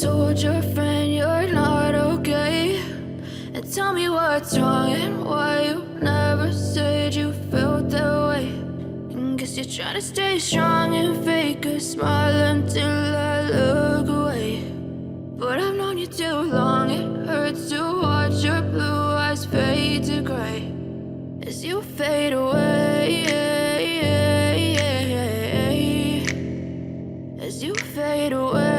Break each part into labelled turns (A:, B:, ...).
A: told your friend you're not okay? And tell me what's wrong and why you never said you felt that way. And guess you're trying to stay strong and fake a smile until I look away. But I've known you too long, it hurts to watch your blue eyes fade to gray as you fade away, as you fade away.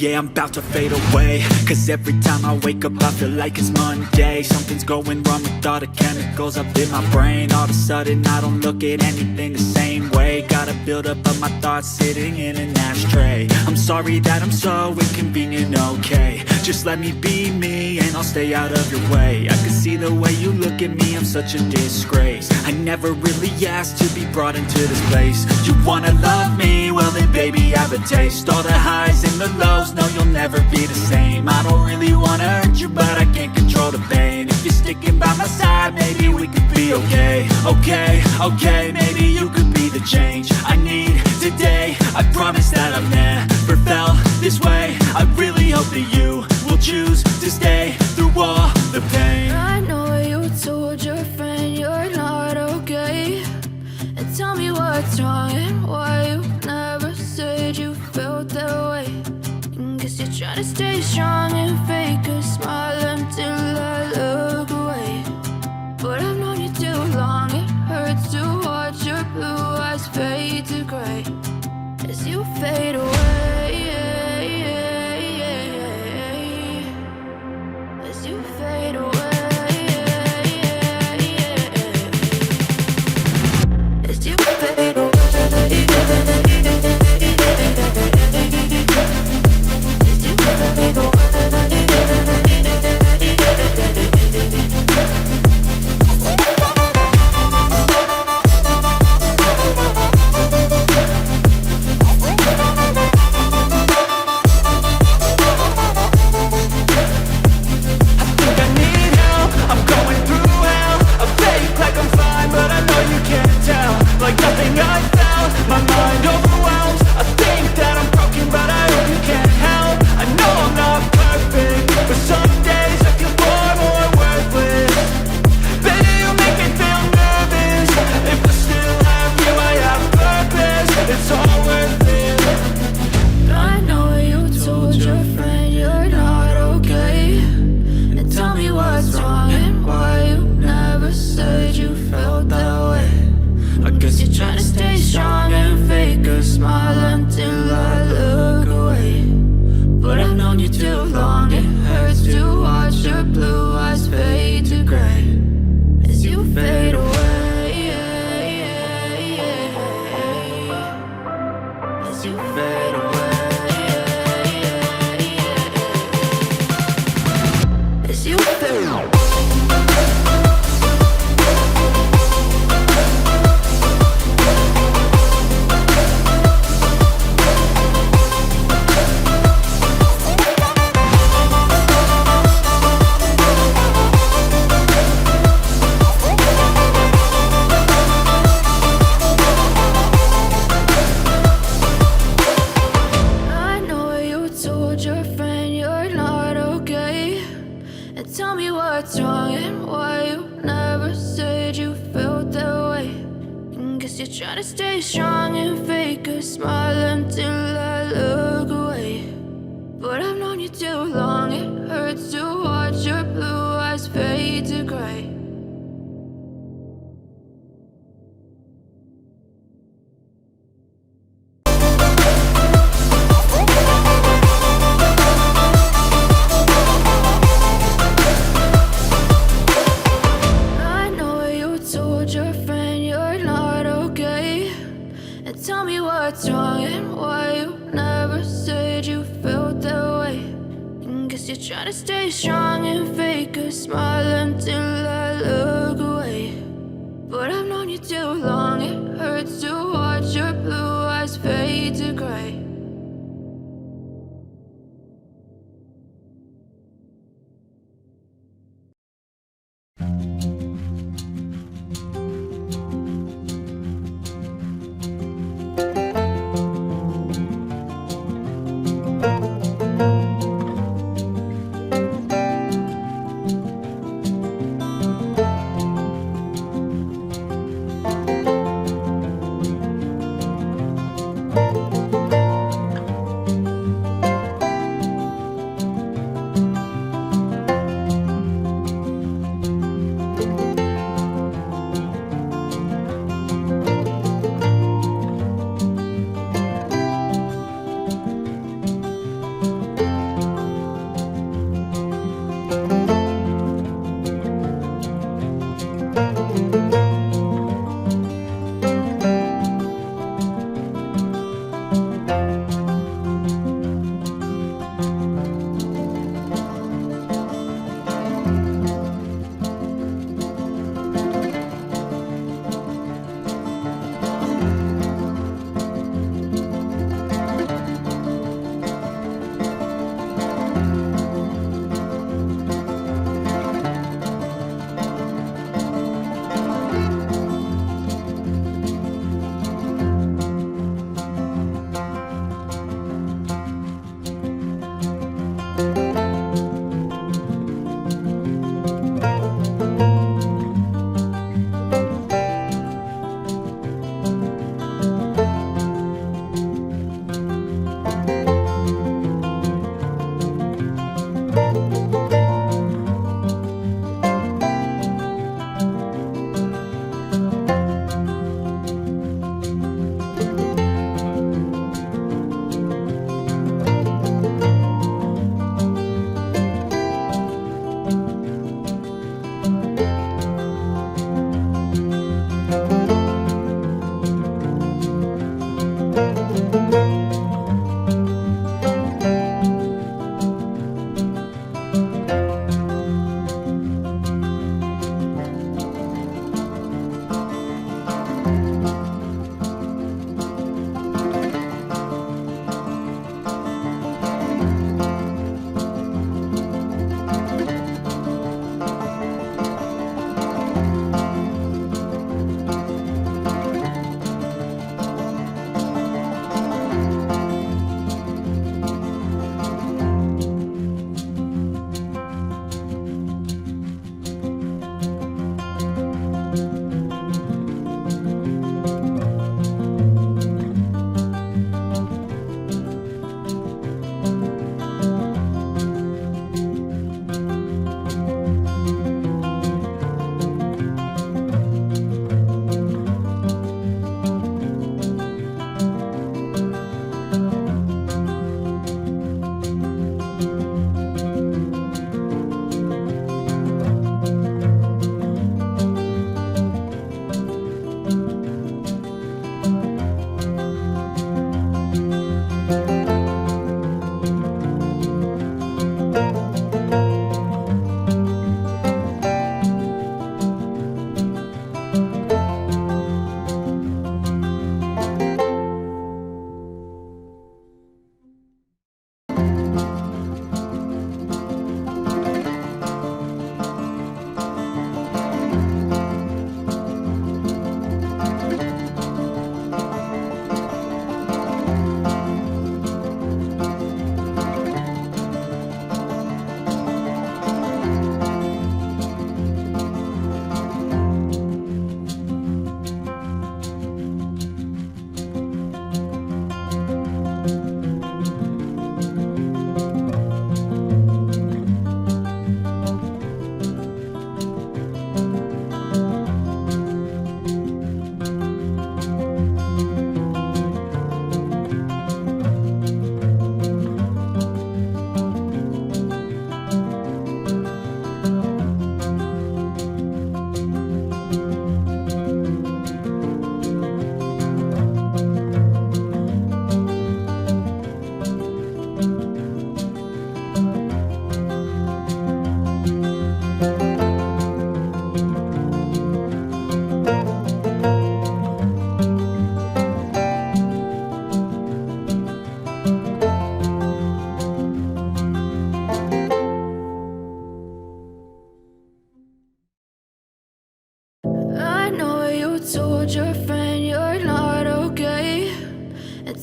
B: Yeah, I'm about to fade away, cause every time I wake up I feel like it's Monday. Something's going wrong with all the chemicals up in my brain. All of a sudden I don't look at anything the same way. Got a buildup of my thoughts sitting in an ashtray. I'm sorry that I'm so inconvenient, okay? Just let me be me and I'll stay out of your way. I can see the way you look at me, I'm such a disgrace. I never really asked to be brought into this place. You wanna love me? Well then baby have a taste. All the highs and the lows, no you'll never be the same. I don't really wanna hurt you but I can't control the pain. If you're sticking by my side maybe we could be okay. Okay, maybe you could be the change I need today. I promise that I've never felt this way. I really hope that you will choose to stay through all the pain.
A: I know you told your friend you're not okay. And tell me what's wrong and why you never said you felt that way. And guess you're trying to stay strong and fake a smile until I look away. But I've known you too long, it hurts to watch your blue eyes fade to gray as you fade away, as you fade away, as you fade away.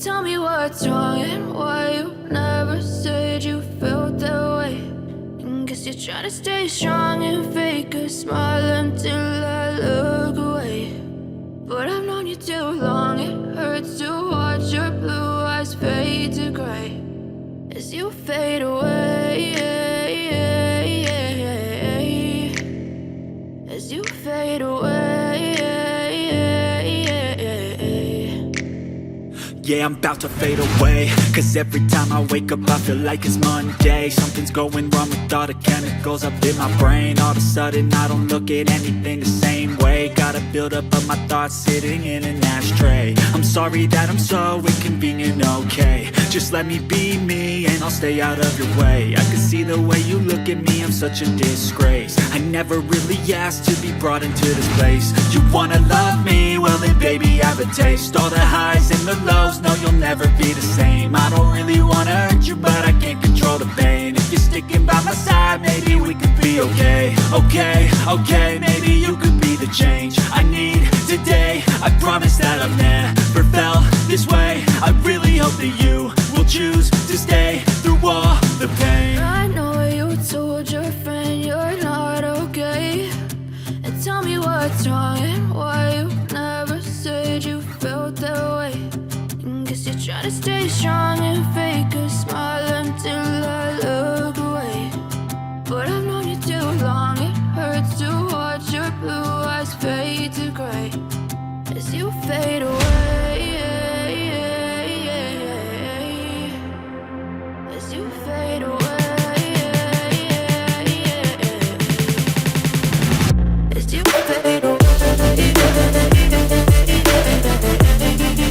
A: tell me what's wrong and why you never said you felt that way. And guess you're trying to stay strong and fake a smile until I look away. But I've known you too long, it hurts to watch your blue eyes fade to gray as you fade away, as you fade away.
B: Yeah, I'm about to fade away, cause every time I wake up I feel like it's Monday. Something's going wrong with all the chemicals up in my brain. All of a sudden I don't look at anything the same way. Got a buildup of my thoughts sitting in an ashtray. I'm sorry that I'm so inconvenient, okay. Just let me be me and I'll stay out of your way. I can see the way you look at me, I'm such a disgrace. I never really asked to be brought into this place. You wanna love me? Well then baby I have a taste. All the highs and the lows, no you'll never be the same. I don't really wanna hurt you but I can't control the pain. If you're sticking by my side maybe we could be okay. Okay, maybe you could be the change I need today. I promise that I've never felt this way. I really hope that you will choose to stay through all the pain.
A: I know you told your friend you're not okay, and tell me what's wrong and why you never said you felt that way. And guess you're trying to stay strong and fake a smile until I look away. But I've known you too long, it hurts to watch your blue eyes fade to gray as you fade away, as you fade away, as you fade away, as you fade away.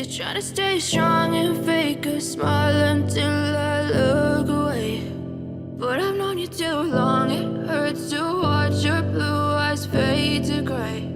A: you're trying to stay strong and fake a smile until I look away. But I've known you too long, it hurts to watch your blue eyes fade to gray.